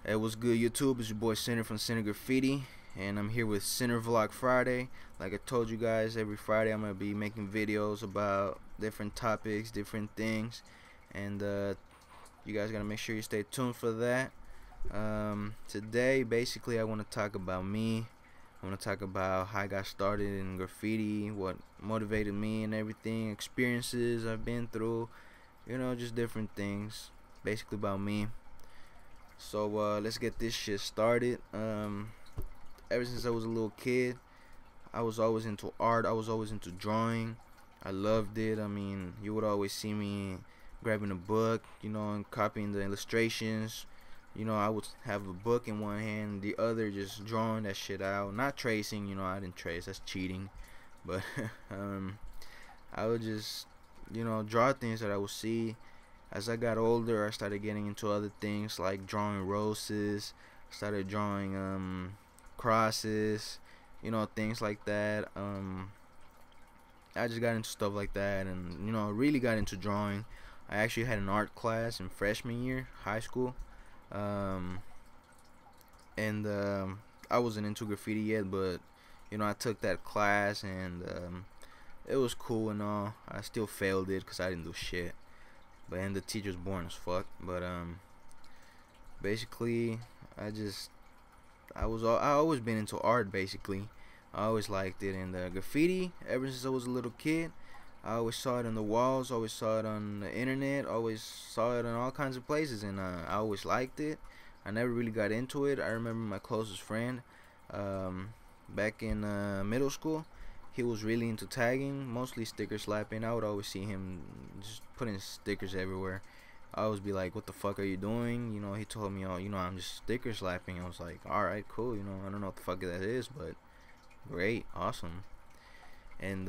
Hey, what's good, YouTube? It's your boy Center from Center Graffiti, and I'm here with Center Vlog Friday. Like I told you guys, every Friday I'm gonna be making videos about different topics, different things, and you guys gotta make sure you stay tuned for that. Today, basically, I want to talk about me. I want to talk about how I got started in graffiti, what motivated me, and everything, experiences I've been through, just different things, basically about me. So let's get this shit started. Ever since I was a little kid, I was always into art. I was always into drawing. I loved it. I mean, you would always see me grabbing a book, and copying the illustrations. I would have a book in one hand, the other just drawing that shit out. Not tracing, I didn't trace. That's cheating. But I would just, draw things that I would see. As I got older, I started getting into other things like drawing roses. Started drawing crosses, things like that. I just got into stuff like that, and really got into drawing. I actually had an art class in freshman year, high school, um, and I wasn't into graffiti yet, but I took that class, and it was cool and all. I still failed it because I didn't do shit. But and the teacher's boring as fuck. But basically, I just I always been into art. Basically, I always liked it. And graffiti ever since I was a little kid. I always saw it on the walls. Always saw it on the internet. Always saw it in all kinds of places, and I always liked it. I never really got into it. I remember my closest friend, um, back in middle school. He was really into tagging, mostly sticker slapping. I would always see him just putting stickers everywhere. I always be like, "What the fuck are you doing?" He told me, "Oh, I'm just sticker slapping." I was like, "All right, cool." I don't know what the fuck that is, but great, awesome. And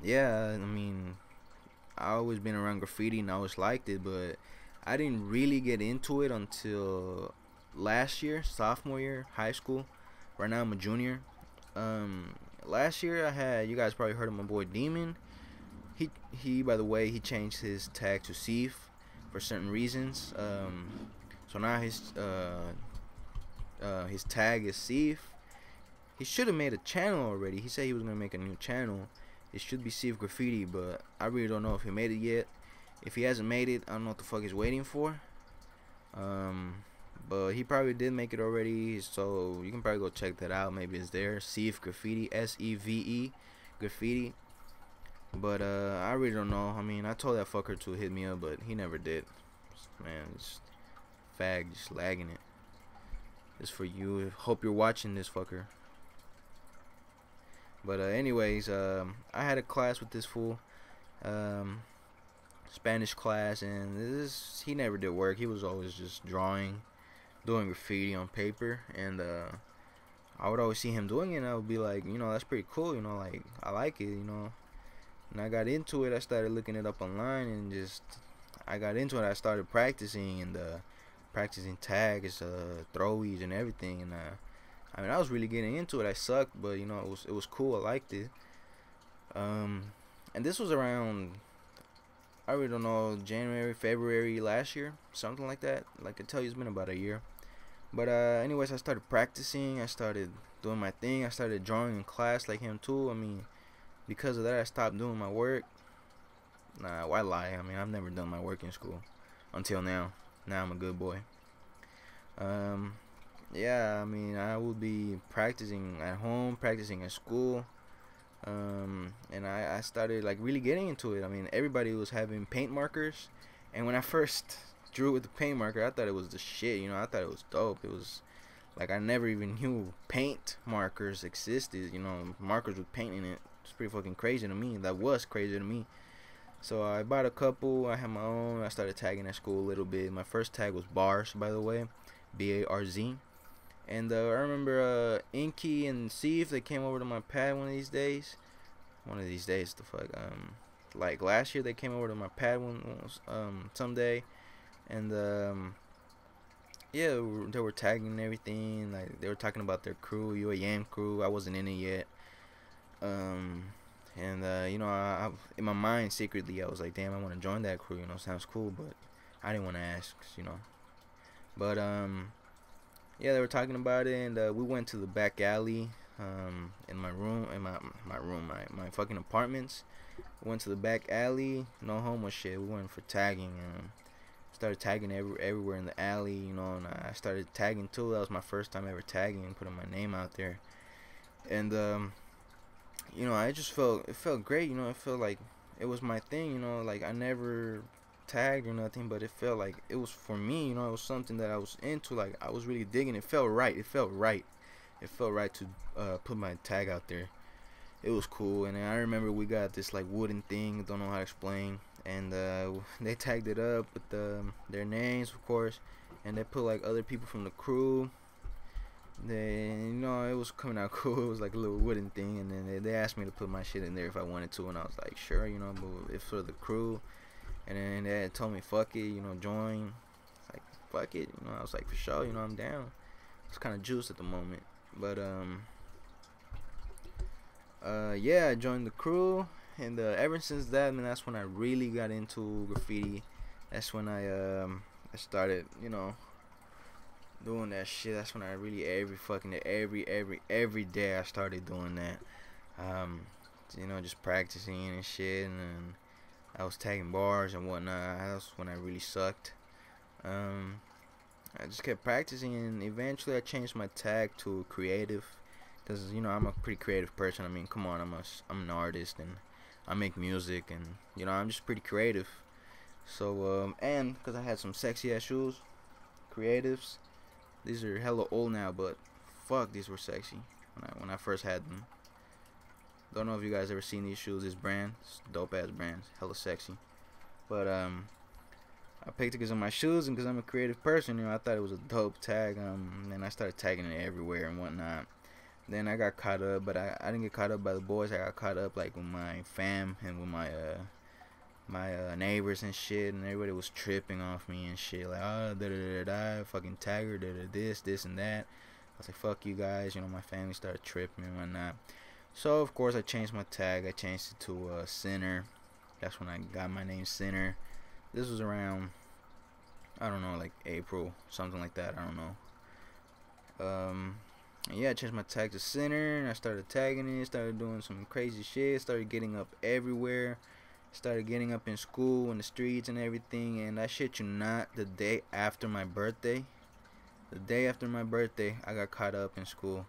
yeah, I mean, I always been around graffiti and I always liked it, but I didn't really get into it until last year, sophomore year, high school. Right now I'm a junior. Um, Last year I had, you guys probably heard of my boy Demon. He by the way, he changed his tag to Seif for certain reasons. So now his tag is Seif. He should have made a channel already. He said he was gonna make a new channel. It should be Seif Graffiti, but I really don't know if he made it yet. If he hasn't made it, I don't know what the fuck he's waiting for. Um, but he probably did make it already, so you can probably go check that out. Maybe it's there. Seif Graffiti, SEVE Graffiti. But I really don't know. I mean, I told that fucker to hit me up, but he never did. Man, just fag, just lagging it. It's for you. Hope you're watching this fucker. But anyways, I had a class with this fool, um, Spanish class, and he never did work. He was always just drawing, doing graffiti on paper, and I would always see him doing it, and I would be like, that's pretty cool. Like I like it. And I got into it. I started looking it up online, and just I got into it. I started practicing and practicing tags, throwies, and everything. And I mean, I was really getting into it. I sucked, but it was cool. I liked it. Um, and this was around, I really don't know, January, February last year, something like that. Like I tell you, it's been about a year. But anyways, I started practicing. I started doing my thing. I started drawing in class like him too. I mean, because of that, I stopped doing my work. Nah, why lie? I mean, I've never done my work in school until now. Now I'm a good boy. Um, yeah, I mean, I would be practicing at home, practicing at school. And I started like really getting into it. I mean, everybody was having paint markers, and when I first drew with the paint marker, I thought it was the shit. I thought it was dope. It was like I never even knew paint markers existed. Markers with paint in it. It's pretty fucking crazy to me. That was crazy to me. So I bought a couple. I had my own. I started tagging at school a little bit. My first tag was Bars, by the way, BARZ. And I remember Inky and Steve. They came over to my pad one of these days. One of these days, the fuck. Like last year, they came over to my pad someday, and yeah, they were tagging and everything. Like they were talking about their crew, UAM crew. I wasn't in it yet. Um, and in my mind secretly I was like, damn, I want to join that crew. Sounds cool, but I didn't want to ask. But yeah, they were talking about it, and we went to the back alley in my room, my fucking apartments. We went to the back alley, no homo shit. We went for tagging. Started tagging everywhere in the alley, you know, and I started tagging too. That was my first time ever tagging and putting my name out there. And you know, I just felt great, you know. It felt like it was my thing, you know. Like I never tagged or nothing, but it felt like it was for me, you know. It was something that I was into. Like I was really digging. It felt right. It felt right. It felt right to put my tag out there. It was cool. And then I remember we got this like wooden thing. Don't know how to explain. And they tagged it up with their names, of course. And they put like other people from the crew. Then, you know, it was coming out cool. It was like a little wooden thing, and then they asked me to put my shit in there if I wanted to, and I was like, sure, you know, but it's for the crew. And then they told me, fuck it, you know, join. Like, fuck it, you know. I was like, for sure, you know, I'm down. It's kind of juiced at the moment, but yeah, I joined the crew, and ever since that, man, that's when I really got into graffiti. That's when I started, you know, doing that shit. That's when I really every day I started doing that. Um, you know, just practicing and shit, and then I was tagging bars and whatnot. That was when I really sucked. Um, I just kept practicing, and eventually I changed my tag to creative, because you know I'm a pretty creative person. I mean, come on, I'm an artist, and I make music, and you know I'm just pretty creative. So and because I had some sexy ass shoes, creatives. These are hella old now, but fuck, these were sexy when I first had them. Don't know if you guys ever seen these shoes. This brand, it's dope ass brand, hella sexy. But I picked it because of my shoes and because I'm a creative person. You know, I thought it was a dope tag. And I started tagging it everywhere and whatnot. Then I got caught up, but I didn't get caught up by the boys. I got caught up like with my fam and with my neighbors and shit, and everybody was tripping off me and shit, like, oh, da da da da, fucking tagger, da da, this and that. I was like, fuck you guys, you know, my family started tripping and whatnot. So of course I changed my tag. I changed it to Sinner. That's when I got my name, Sinner. This was around, I don't know, like April, something like that. I don't know. Yeah, I changed my tag to Sinner, and I started tagging it. Started doing some crazy shit. Started getting up everywhere. Started getting up in school, in the streets and everything. And I shit you not, the day after my birthday, I got caught up in school.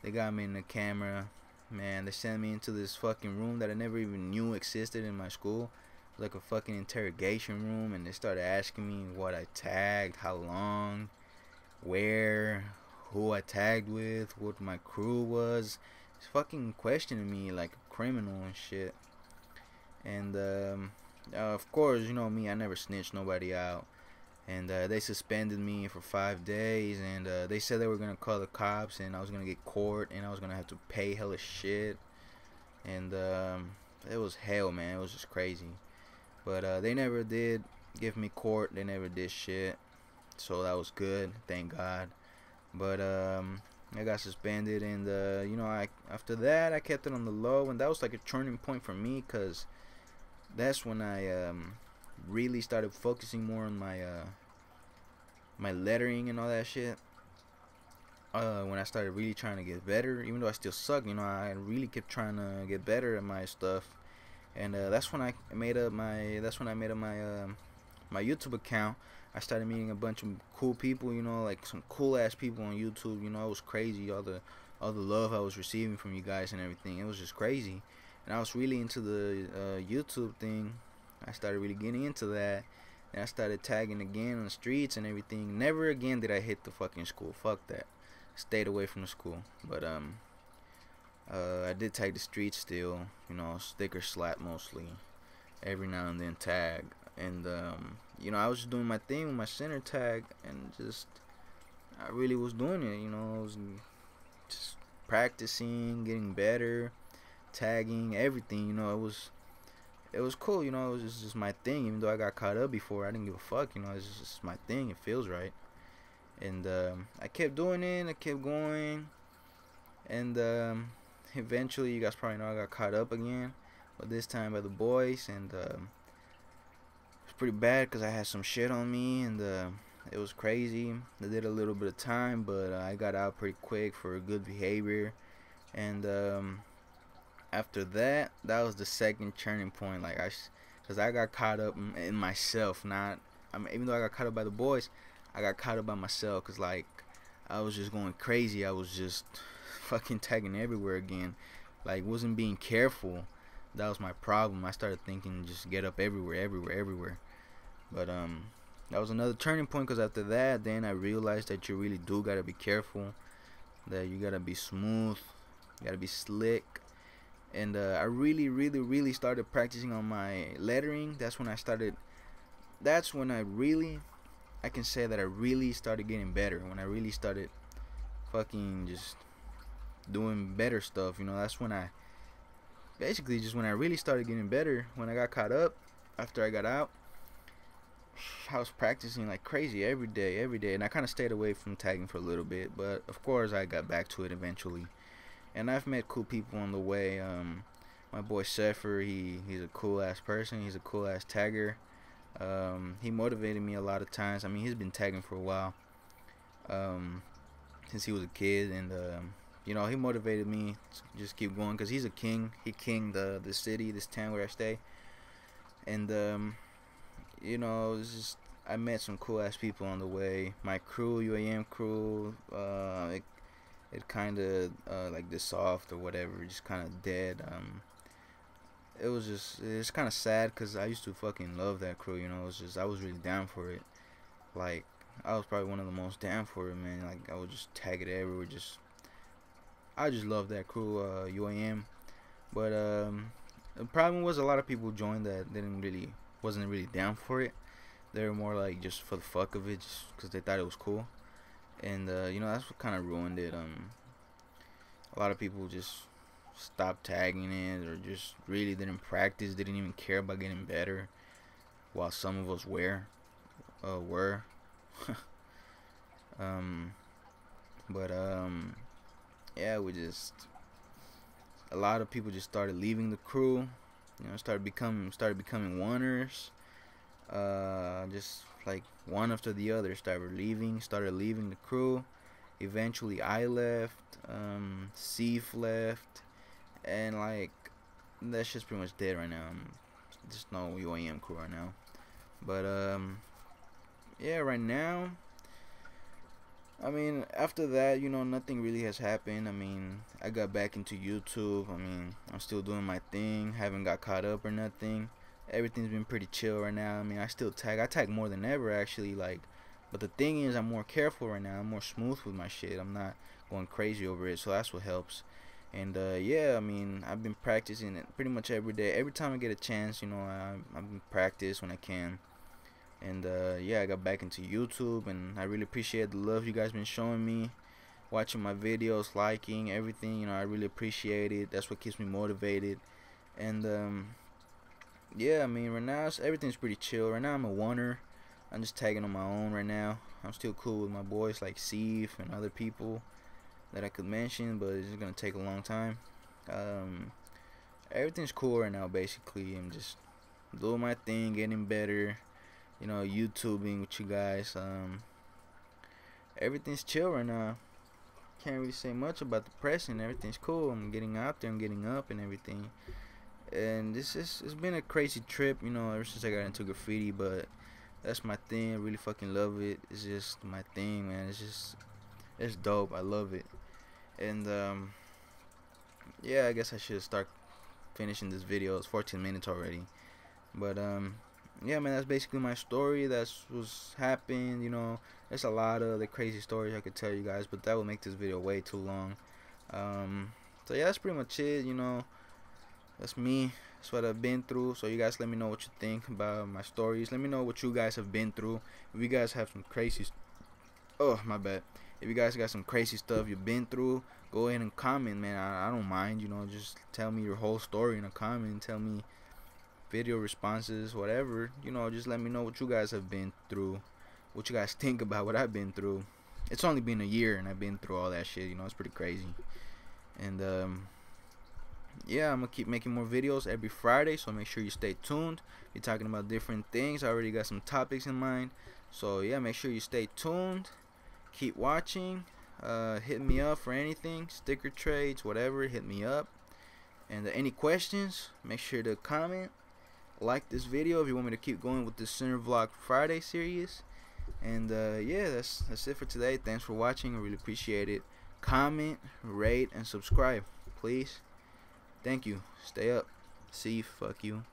They got me in the camera. Man, they sent me into this fucking room that I never even knew existed in my school. It was like a fucking interrogation room, and they started asking me what I tagged, how long, where, who I tagged with, what my crew was. It's fucking questioning me like a criminal and shit. And of course, you know me, I never snitched nobody out. And they suspended me for 5 days, and they said they were gonna call the cops, and I was gonna get court, and I was gonna have to pay hella shit. And it was hell, man. It was just crazy. But they never did give me court. They never did shit. So that was good, thank God. But I got suspended, and you know, I after that I kept it on the low, and that was like a turning point for me, cause that's when I really started focusing more on my lettering and all that shit. When I started really trying to get better, even though I still suck, you know, I really kept trying to get better at my stuff. And that's when I made up my my YouTube account. I started meeting a bunch of cool people, you know, like some cool ass people on YouTube. You know, it was crazy, all the love I was receiving from you guys and everything. It was just crazy, and I was really into the YouTube thing. I started really getting into that, and I started tagging again on the streets and everything. Never again did I hit the fucking school. Fuck that. Stayed away from the school, but I did tag the streets still, you know, sticker slap mostly. Every now and then tag. And, you know, I was just doing my thing with my center tag, and just, I really was doing it, you know, I was just practicing, getting better, tagging, everything, you know, it was cool, you know, it was just my thing, even though I got caught up before, I didn't give a fuck, you know, it's just my thing, it feels right. And, I kept doing it, I kept going, and, eventually, you guys probably know I got caught up again, but this time by the boys, and it's pretty bad because I had some shit on me, and It was crazy. I did a little bit of time, but I got out pretty quick for good behavior. And after that, that was the second turning point. Like cause I got caught up in myself. Not, I mean, even though I got caught up by the boys, I got caught up by myself. Cause like I was just going crazy. I was just fucking tagging everywhere again. Like wasn't being careful. That was my problem. I started thinking just get up everywhere, everywhere, everywhere. But that was another turning point. Cause after that, then I realized that you really do gotta be careful. That you gotta be smooth. You gotta be slick. And I really, really, really started practicing on my lettering. That's when I started. That's when I can say that I really started getting better. When I really started fucking just doing better stuff. You know, that's when I basically just when I really started getting better. When I got caught up after I got out, I was practicing like crazy every day, and I kind of stayed away from tagging for a little bit. But of course, I got back to it eventually. And I've met cool people on the way. My boy Sefer, he's a cool ass person. He's a cool ass tagger. He motivated me a lot of times. I mean, he's been tagging for a while, since he was a kid, and you know, he motivated me to just keep going because he's a king. He kinged the city, this town where I stay, and you know, it's just I met some cool ass people on the way. My crew, UAM crew, it kind of like dissolved or whatever, just kind of dead. It's kind of sad because I used to fucking love that crew. You know, it was just I was really down for it. Like I was probably one of the most down for it, man. Like I would just tag it everywhere. I just love that crew, UAM. But the problem was a lot of people joined that wasn't really down for it. They were more like just for the fuck of it, just because they thought it was cool. And you know, that's what kind of ruined it. A lot of people just stopped tagging it, or just really didn't practice, didn't even care about getting better, while some of us were. But yeah, a lot of people just started leaving the crew. You know, started becoming oneers. Just like one after the other started leaving the crew. Eventually I left, Seif left, and like that's just pretty much dead right now. Just no UAM crew right now. But yeah, right now, I mean, after that, you know, nothing really has happened. I mean, I got back into YouTube. I mean, I'm still doing my thing. Haven't got caught up or nothing. Everything's been pretty chill right now. I mean, I tag more than ever actually, like, but the thing is I'm more careful right now. I'm more smooth with my shit. I'm not going crazy over it, so that's what helps. And yeah, I mean, I've been practicing it pretty much every day. Every time I get a chance, you know, I've been practice when I can. And yeah, I got back into YouTube, and I really appreciate the love you guys been showing me, watching my videos, liking everything. You know, I really appreciate it. That's what keeps me motivated. And yeah, I mean, right now everything's pretty chill. Right now I'm a oneer. I'm just tagging on my own right now. I'm still cool with my boys like Seif and other people that I could mention, but it's gonna take a long time. Everything's cool right now. Basically, I'm just doing my thing, getting better. You know, YouTubing with you guys. Everything's chill right now. Can't really say much about the pressing. Everything's cool. I'm getting out there. I'm getting up and everything. And it's been a crazy trip, you know, ever since I got into graffiti. But that's my thing. I really fucking love it. It's just my thing, man. It's dope. I love it. And yeah, I guess I should start finishing this video. It's 14 minutes already. But yeah, man, that's basically my story. That's what's happened. You know, there's a lot of other crazy stories I could tell you guys, but that would make this video way too long. So yeah, that's pretty much it. You know, that's me. That's what I've been through. So you guys let me know what you think about my stories. Let me know what you guys have been through. If you guys have some crazy, oh my bad. If you guys got some crazy stuff you've been through, go ahead and comment, man. I don't mind. You know, just tell me your whole story in a comment. Tell me video responses, whatever. You know, just let me know what you guys have been through, what you guys think about what I've been through. It's only been a year and I've been through all that shit. You know, it's pretty crazy. And yeah, I'm gonna keep making more videos every Friday, so make sure you stay tuned. We're talking about different things. I already got some topics in mind, So yeah, make sure you stay tuned, keep watching, hit me up for anything, sticker trades, whatever, hit me up. And any questions, make sure to comment, like this video if you want me to keep going with this Center Vlog Friday series. And yeah, that's it for today. Thanks for watching. I really appreciate it. Comment, rate, and subscribe, please. Thank you. Stay up. See you. Fuck you.